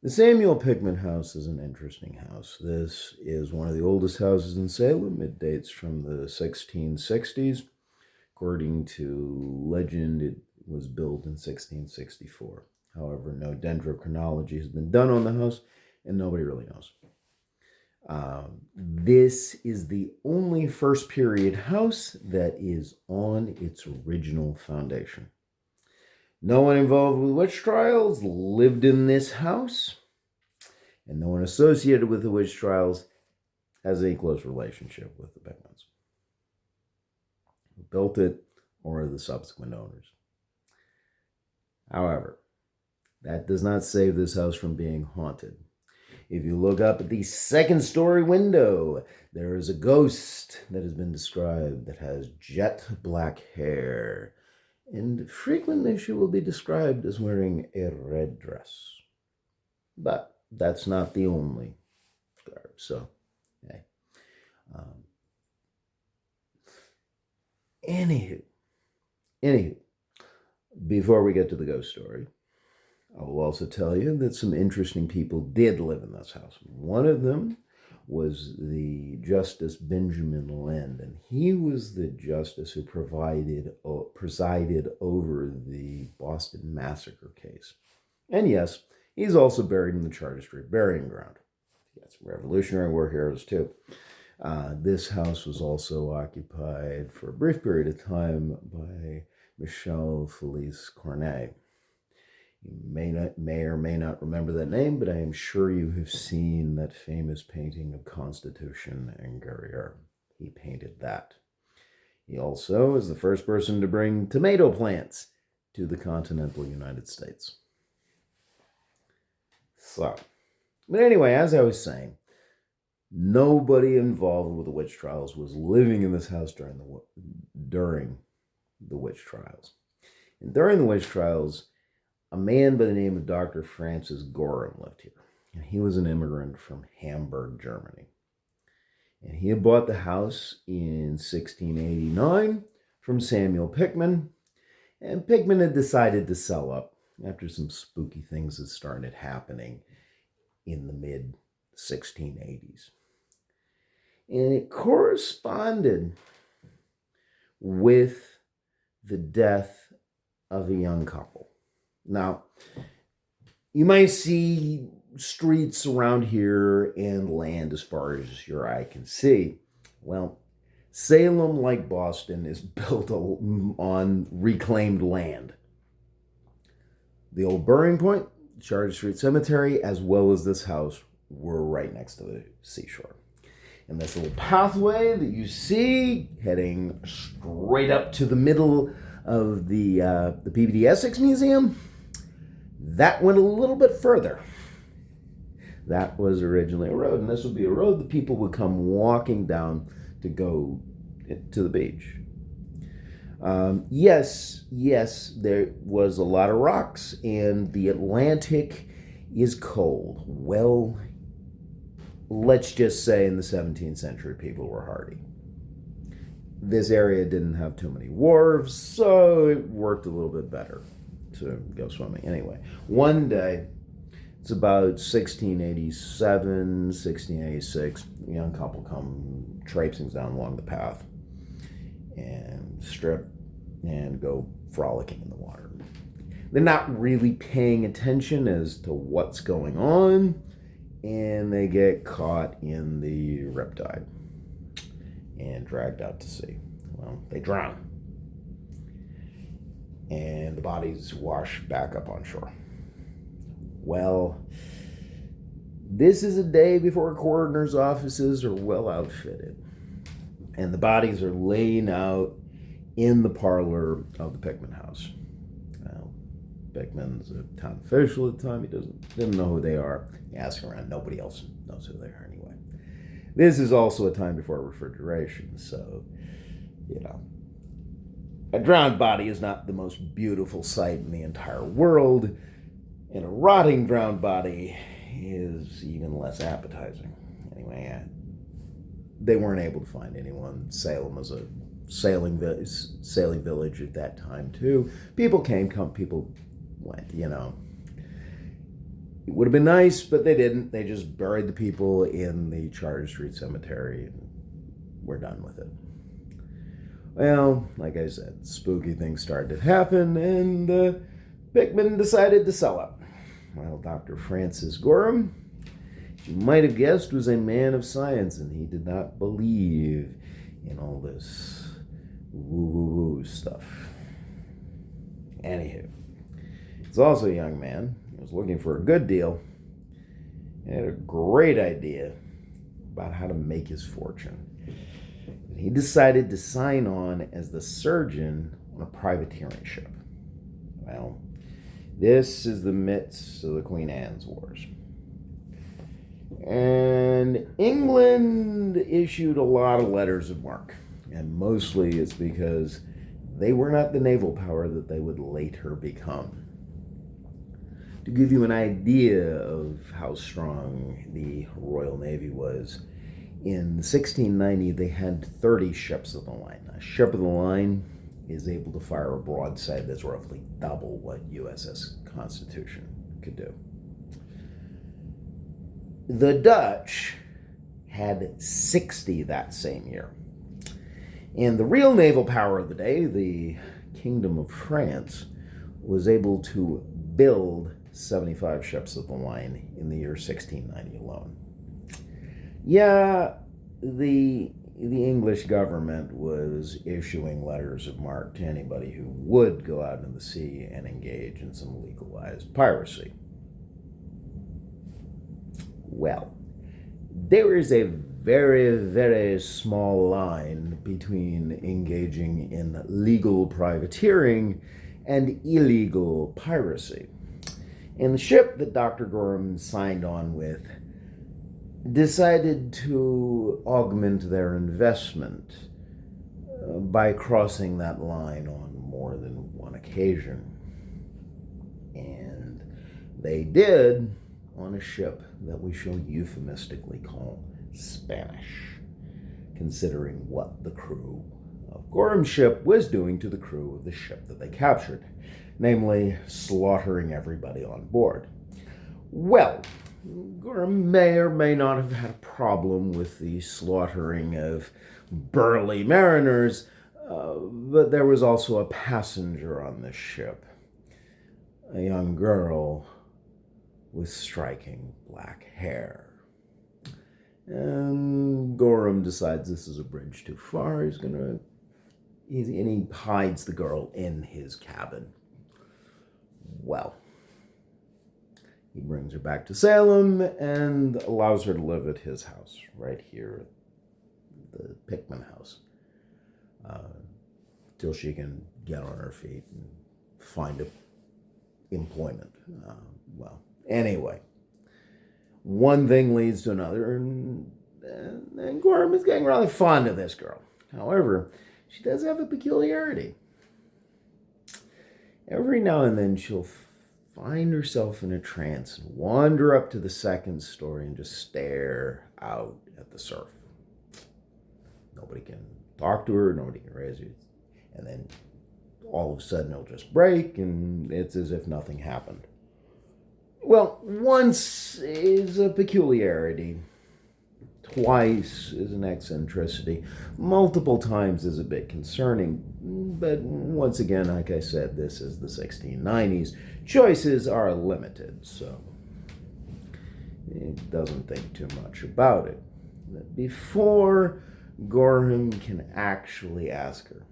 The Samuel Pickman house is an interesting house. This is one of the oldest houses in Salem. It dates from the 1660s. According to legend, it was built in 1664. However, no dendrochronology has been done on the house, and nobody really knows. This is the only first period house that is on its original foundation. No one involved with witch trials lived in this house, and no one associated with the witch trials has any close relationship with the Pickmans who built it or the subsequent owners. However, that does not save this house from being haunted. If you look up at the second-story window, there is a ghost that has been described that has jet black hair, and frequently she will be described as wearing a red dress. But that's not the only garb, so, hey. Anywho, before we get to the ghost story, I will also tell you that some interesting people did live in this house. One of them was the Justice Benjamin Lind, and he was the justice who presided over the Boston Massacre case. And yes, he's also buried in the Charter Street burying ground. He got some Revolutionary War heroes too. This house was also occupied for a brief period of time by Michel Felice Cornet. You may or may not remember that name, but I am sure you have seen that famous painting of Constitution and Guerriere. He painted that. He also is the first person to bring tomato plants to the continental United States. So, but anyway, as I was saying, nobody involved with the witch trials was living in this house during the witch trials. And during the witch trials, a man by the name of Dr. Francis Gorham lived here. And he was an immigrant from Hamburg, Germany. And he had bought the house in 1689 from Samuel Pickman. And Pickman had decided to sell up after some spooky things had started happening in the mid-1680s. And it corresponded with the death of a young couple. Now, you might see streets around here and land as far as your eye can see. Well, Salem, like Boston, is built on reclaimed land. The old burying point, Charter Street Cemetery, as well as this house, were right next to the seashore. And this little pathway that you see heading straight up to the middle of the PBD Essex Museum, that went a little bit further. That was originally a road, and this would be a road that people would come walking down to go to the beach. Yes, there was a lot of rocks, and the Atlantic is cold. Well, let's just say in the 17th century, people were hardy. This area didn't have too many wharves, so it worked a little bit better to go swimming. Anyway, one day, it's about 1687, 1686, a young couple come traipsing down along the path and strip and go frolicking in the water. They're not really paying attention as to what's going on, and they get caught in the riptide and dragged out to sea. Well, they drown, and the bodies wash back up on shore. Well, this is a day before coroner's offices are well outfitted, and the bodies are laying out in the parlor of the Pickman house. Now, Pickman's a town official at the time. He didn't know who they are. He asks around. Nobody else knows who they are anyway. This is also a time before refrigeration, so, a drowned body is not the most beautiful sight in the entire world, and a rotting drowned body is even less appetizing. Anyway, they weren't able to find anyone. Salem was a sailing village at that time too. People came, people went, It would have been nice, but they didn't. They just buried the people in the Charter Street Cemetery, and we're done with it. Well, like I said, spooky things started to happen, and Pickman decided to sell up. Well, Dr. Francis Gorham, you might have guessed, was a man of science, and he did not believe in all this woo-woo-woo stuff. Anywho, he's also a young man. He was looking for a good deal. He had a great idea about how to make his fortune. And he decided to sign on as the surgeon on a privateering ship. Well, this is the midst of the Queen Anne's Wars. And England issued a lot of letters of marque. And mostly it's because they were not the naval power that they would later become. To give you an idea of how strong the Royal Navy was, in 1690 they had 30 ships of the line. A ship of the line is able to fire a broadside that's roughly double what USS Constitution could do. The Dutch had 60 that same year. And the real naval power of the day, the Kingdom of France, was able to build 75 ships of the line in the year 1690 alone. Yeah, the English government was issuing letters of marque to anybody who would go out into the sea and engage in some legalized piracy. Well, there is a very, very small line between engaging in legal privateering and illegal piracy. And the ship that Dr. Gorham signed on with decided to augment their investment by crossing that line on more than one occasion. And they did on a ship that we shall euphemistically call Spanish, considering what the crew of Gorham's ship was doing to the crew of the ship that they captured, namely slaughtering everybody on board. Well, Gorham may or may not have had a problem with the slaughtering of burly mariners, but there was also a passenger on this ship, a young girl with striking black hair. And Gorham decides this is a bridge too far. And he hides the girl in his cabin. Well, he brings her back to Salem and allows her to live at his house right here, the Pickman house, till she can get on her feet and find employment. Anyway, one thing leads to another, and Gorham is getting rather fond of this girl. However, she does have a peculiarity. Every now and then she'll find herself in a trance and wander up to the second story and just stare out at the surf. Nobody can talk to her, nobody can raise her. And then all of a sudden it'll just break, and it's as if nothing happened. Well, once is a peculiarity, twice is an eccentricity, multiple times is a bit concerning, but once again, like I said, this is the 1690s. Choices are limited, so it doesn't think too much about it. But before Gorham can actually ask her,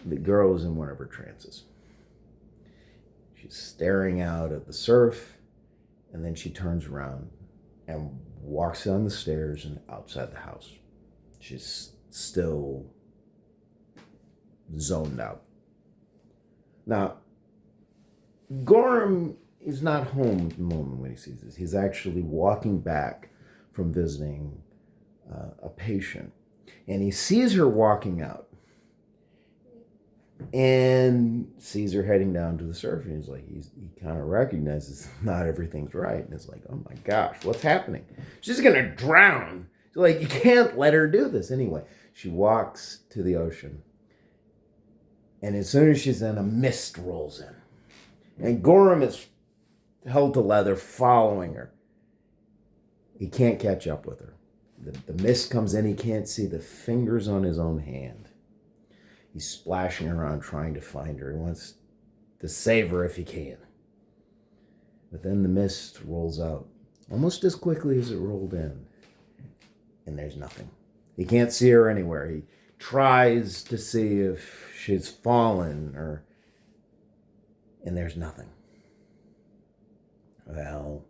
the girl is in one of her trances. She's staring out at the surf, and then she turns around and walks down the stairs and outside the house. She's still zoned out. Now, Gorham is not home at the moment when he sees this. He's actually walking back from visiting a patient, and he sees her walking out and sees her heading down to the surf, and he kind of recognizes not everything's right, and it's like, oh my gosh, what's happening? She's gonna drown. Like, you can't let her do this. Anyway, she walks to the ocean, and as soon as she's in, a mist rolls in, and Gorham is hell to leather, following her. He can't catch up with her. The mist comes in, he can't see the fingers on his own hand. He's splashing around trying to find her. He wants to save her if he can. But then the mist rolls out almost as quickly as it rolled in. And there's nothing. He can't see her anywhere. He tries to see if she's fallen and there's nothing. Well,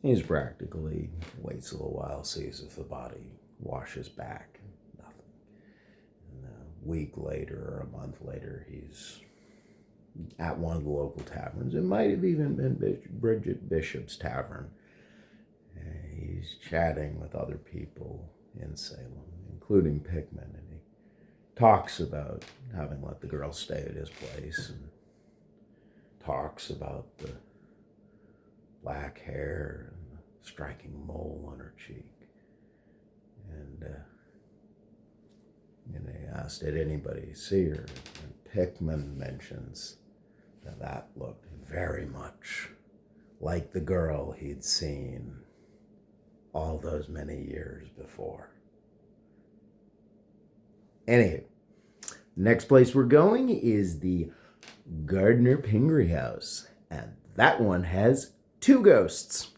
he's practically waits a little while, sees if the body washes back. Nothing. And a week later or a month later, he's at one of the local taverns. It might have even been Bridget Bishop's tavern. He's chatting with other people in Salem, including Pickman, and he talks about having let the girl stay at his place, and talks about the black hair and the striking mole on her cheek. And he asked, did anybody see her? And Pickman mentions that looked very much like the girl he'd seen all those many years before. Anywho, next place we're going is the Gardner Pingree House, and that one has 2 ghosts.